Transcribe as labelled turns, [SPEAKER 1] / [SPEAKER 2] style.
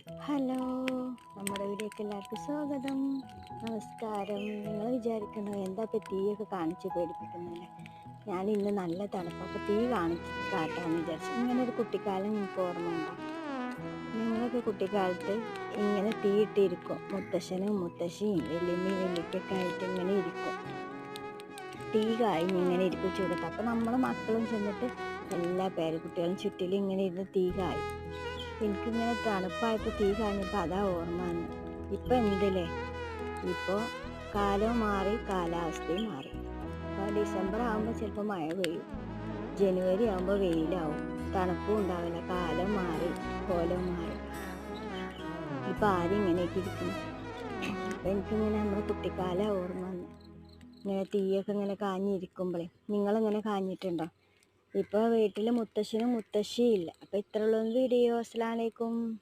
[SPEAKER 1] Hello, നമ്മുടെ വീഡിയോക്ക് എല്ലാവർക്കും സ്വാഗതം. നമസ്കാരം. നിങ്ങൾ വിചാരിക്കണോ എന്താ ഇപ്പം തീയൊക്കെ കാണിച്ച് പേടിപ്പിക്കുന്നല്ലേ? ഞാൻ ഇന്ന് നല്ല തണുപ്പ്, അപ്പോൾ തീ കാട്ടാന്ന് വിചാരിച്ചു. ഇങ്ങനെ ഒരു കുട്ടിക്കാലം നിങ്ങൾക്ക് ഓർമ്മ ഉണ്ടോ? നിങ്ങളൊക്കെ കുട്ടിക്കാലത്ത് ഇങ്ങനെ തീയിട്ടിരിക്കും, മുത്തശ്ശനും മുത്തശ്ശിയും വെല്ലുമ്മയും വെല്ലിക്കൊക്കെ ആയിട്ട് ഇങ്ങനെ ഇരിക്കും. തീ കഴിഞ്ഞ് ഇങ്ങനെ ഇരിക്കും ചൂടത്ത്. അപ്പോൾ നമ്മളെ മക്കളും ചെന്നിട്ട് എല്ലാ പേരക്കുട്ടികളും ചുറ്റിലും ഇങ്ങനെ ഇരുന്ന് തീ കായും. എനിക്കിങ്ങനെ തണുപ്പായപ്പോൾ തീ കഴിഞ്ഞപ്പോൾ അതാ ഓർമ്മ വന്ന്. ഇപ്പം എന്തില്ലേ, ഇപ്പോൾ കാലവും മാറി, കാലാവസ്ഥയും മാറി. ഇപ്പോൾ ഡിസംബർ ആകുമ്പോൾ ചിലപ്പോൾ മഴ പെയ്യും, ജനുവരി ആകുമ്പോൾ വെയിലാവും, തണുപ്പും ഉണ്ടാവില്ല. കാലം മാറി, കോലം മാറി. ഇപ്പം ആരും ഇങ്ങനെയൊക്കെ ഇരിക്കുന്നു. അപ്പം എനിക്കിങ്ങനെ നമ്മുടെ കുട്ടിക്കാലം ഓർമ്മ വന്ന്. ഇങ്ങനെ തീയൊക്കെ ഇങ്ങനെ കാഞ്ഞിരിക്കുമ്പോഴേ, നിങ്ങളിങ്ങനെ കാഞ്ഞിട്ടുണ്ടോ? ഇപ്പോൾ വീട്ടിൽ മുത്തശ്ശനും മുത്തശ്ശിയും ഇല്ല. അപ്പോൾ ഇത്രയുള്ള വീഡിയോ. അസ്സലാമു അലൈക്കും.